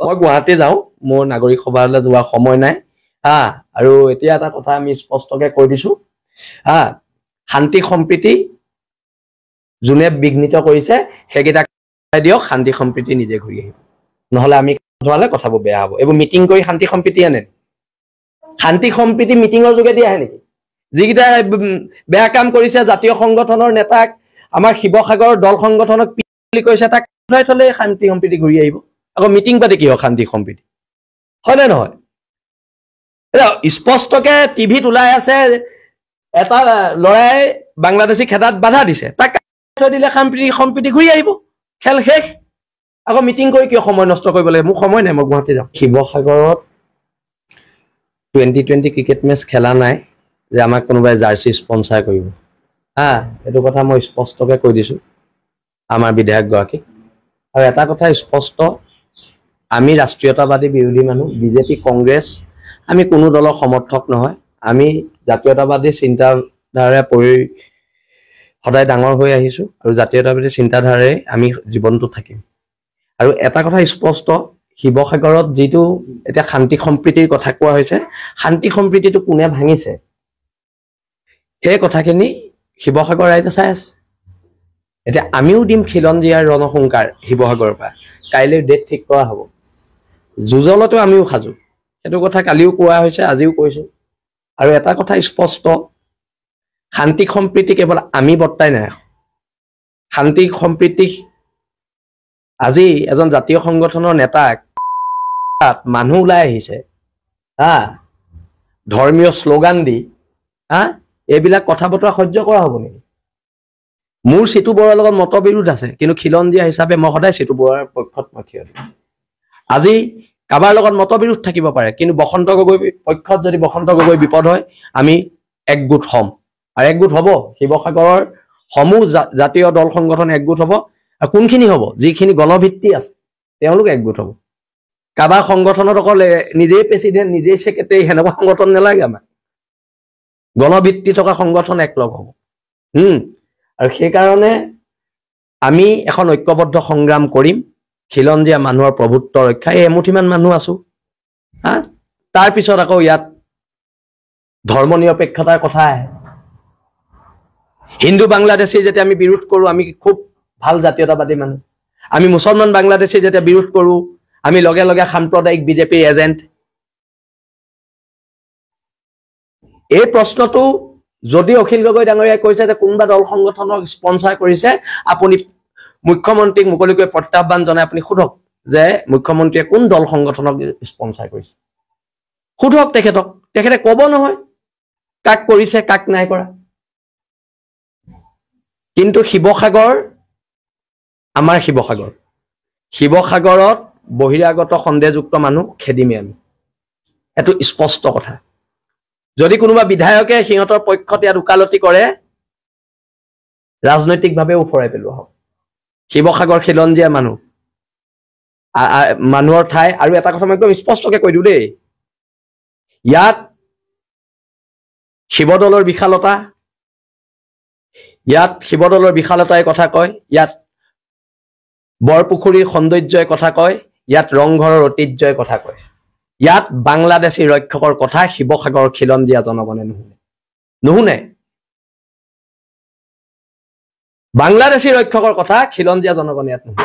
মই গুৱাহাটী যাওঁ, মোৰ নাগৰিক সভালৈ যোৱাৰ সময় নাই আৰু এতিয়া এটা কথা আমি স্পষ্টকৈ কৈ দিছো শান্তি সম্প্ৰীতি যোনে বিঘ্নিত কৰিছে সেইকেইটাক দিয়ক, শান্তি সম্প্ৰীতি নিজে ঘূৰি আহিব, নহলে আমি ধৰালে কথাবোৰ বেয়া হ'ব। এইবোৰ মিটিং কৰি শান্তি সম্প্ৰীতি আনে? শান্তি সম্প্ৰীতি মিটিঙৰ যোগেদি আহে নেকি? যিকেইটা বেয়া কাম কৰিছে, জাতীয় সংগঠনৰ নেতাক, আমাৰ শিৱসাগৰৰ দল সংগঠনক বুলি কৈছে, তাক ঘূৰাই থলে শান্তি সম্প্ৰীতি ঘূৰি আহিব। আকৌ মিটিং পাতি কি হয় শান্তি সম্প্ৰীতি? হয় নে নহয়? স্পষ্টকে টিভিত ওলাই আছে, এটা লৰাই বাংলাদেশী খেদাত বাধা দিছে, তাক থৈ দিলে শান্তি সম্প্ৰীতি ঘূৰি আহিব, খেল শেষ। আকৌ মিটিং কৰি কিয় সময় নষ্ট কৰিব লাগে? মোৰ সময় নাই, মই গুৱাহাটী যাওঁ। শিৱসাগৰত 2020 ক্ৰিকেট মেচ খেলা নাই যে আমাক কোনোবাই জাৰ্চি স্পন্সাৰ কৰিব এইটো কথা মই স্পষ্টকে কৈ দিছো আমাৰ বিধায়কগৰাকী। আৰু এটা কথা স্পষ্ট, আমি ৰাষ্ট্ৰীয়তাবাদী বিৰোধী মানুহ, বিজেপি কংগ্ৰেছ আমি কোনো দলৰ সমৰ্থক নহয়। আমি জাতীয়তাবাদী চিন্তাধাৰাৰে সদায় ডাঙৰ হৈ আহিছো আৰু জাতীয়তাবাদী চিন্তাধাৰাৰে আমি জীৱনটো থাকিম। আৰু এটা কথা স্পষ্ট, শিৱসাগৰত যিটো এতিয়া শান্তি সম্প্ৰীতিৰ কথা কোৱা হৈছে, শান্তি সম্প্ৰীতিটো কোনে ভাঙিছে সেই কথাখিনি শিৱসাগৰ ৰাইজে চাই আছে। এতিয়া আমিও দিম খিলঞ্জীয়াৰ ৰণসংকাৰ শিৱসাগৰৰ পৰা, কাইলৈ ডেট ঠিক কৰা হ'ব। যুঁজলতো আমিও সাজু, সেইটো কথা কালিও কোৱা হৈছে, আজিও কৈছো। আৰু এটা কথা স্পষ্ট, শান্তি সম্প্ৰীতি কেৱল আমি বৰ্তাই নাই, শান্তি সম্প্ৰীতি আজি এজন জাতীয় সংগঠনৰ নেতাক মানুহ ওলাই আহিছে ধৰ্মীয় শ্লোগান দি এইবিলাক কথা বতৰা সহ্য কৰা হ'ব নেকি? মোৰ চিতু বৰাৰ লগত মতবিৰোধ আছে, কিন্তু খিলঞ্জীয়া হিচাপে মই সদায় চিতু বৰাৰ পক্ষত মই থিয় দিম। আজি কাৰোবাৰ লগত মতবিৰোধ থাকিব পাৰে, কিন্তু বসন্ত গগৈ পক্ষত যদি বসন্ত গগৈ বিপদ হয়, আমি একগোট হ'ম। আৰু একগোট হ'ব, শিৱসাগৰৰ সমূহ জাতীয় দল সংগঠন একগোট হ'ব। আৰু কোনখিনি হ'ব? যিখিনি গণভিত্তি আছে তেওঁলোক একগোট হ'ব। কাৰোবাৰ সংগঠনত অকল নিজেই প্ৰেচিডেণ্ট, নিজেই ছেক্ৰেটাৰী, সেনেকুৱা সংগঠন নালাগে আমাক। গণভিত্তি থকা সংগঠন একলগ হ'ব। আৰু সেইকাৰণে আমি এখন ঐক্যবদ্ধ সংগ্ৰাম কৰিম খিলঞ্জীয়া মানুহৰ প্ৰভুত্ব ৰক্ষা। এই এমুঠিমান মানুহ আছো তাৰপিছত আকৌ ইয়াত ধৰ্ম নিৰপেক্ষতাৰ কথা আহে। হিন্দু বাংলাদেশী যেতিয়া আমি বিৰোধ কৰো, আমি খুব ভাল জাতীয়তাবাদী মানুহ। আমি মুছলমান বাংলাদেশী যেতিয়া বিৰোধ কৰো, আমি লগে লগে সাম্প্ৰদায়িক বিজেপিৰ এজেণ্ট। এই প্ৰশ্নটো যদি অখিল গগৈ ডাঙৰীয়াই কৈছে যে কোনোবা দল সংগঠনক স্পন্সাৰ কৰিছে, আপুনি মুখ্যমন্ত্ৰীক মুকলিকৈ প্ৰত্যাহ্বান জনাই আপুনি সোধক যে মুখ্যমন্ত্ৰীয়ে কোন দল সংগঠনক স্পন্সাৰ কৰিছে। সোধক তেখেতক, তেখেতে ক'ব নহয় কাক কৰিছে কাক নাই কৰা। কিন্তু শিৱসাগৰ আমাৰ শিৱসাগৰত বহিৰাগত সন্দেহযুক্ত মানুহ খেদিমে আমি, এইটো স্পষ্ট কথা। যদি কোনোবা বিধায়কে সিহঁতৰ পক্ষত ইয়াত ওকালতি কৰে, ৰাজনৈতিকভাৱে উফৰাই পেলোৱা হ'ব। শিৱসাগৰ খিলঞ্জীয়া মানুহৰ ঠাই। আৰু এটা কথা মই একদম স্পষ্টকে কৈ দিওঁ দেই, ইয়াত শিৱদৌলৰ বিশালতাই কথা কয়, ইয়াত বৰপুখুৰীৰ সৌন্দৰ্যই কথা কয়, ইয়াত ৰংঘৰৰ ঐতিহ্যই কথা কয়। ইয়াত বাংলাদেশী ৰক্ষকৰ কথা শিৱসাগৰৰ খিলঞ্জীয়া জনগণে নুশুনে। বাংলাদেশী ৰক্ষকৰ কথা খিলঞ্জীয়া জনগণে ইয়াত নুশুনে।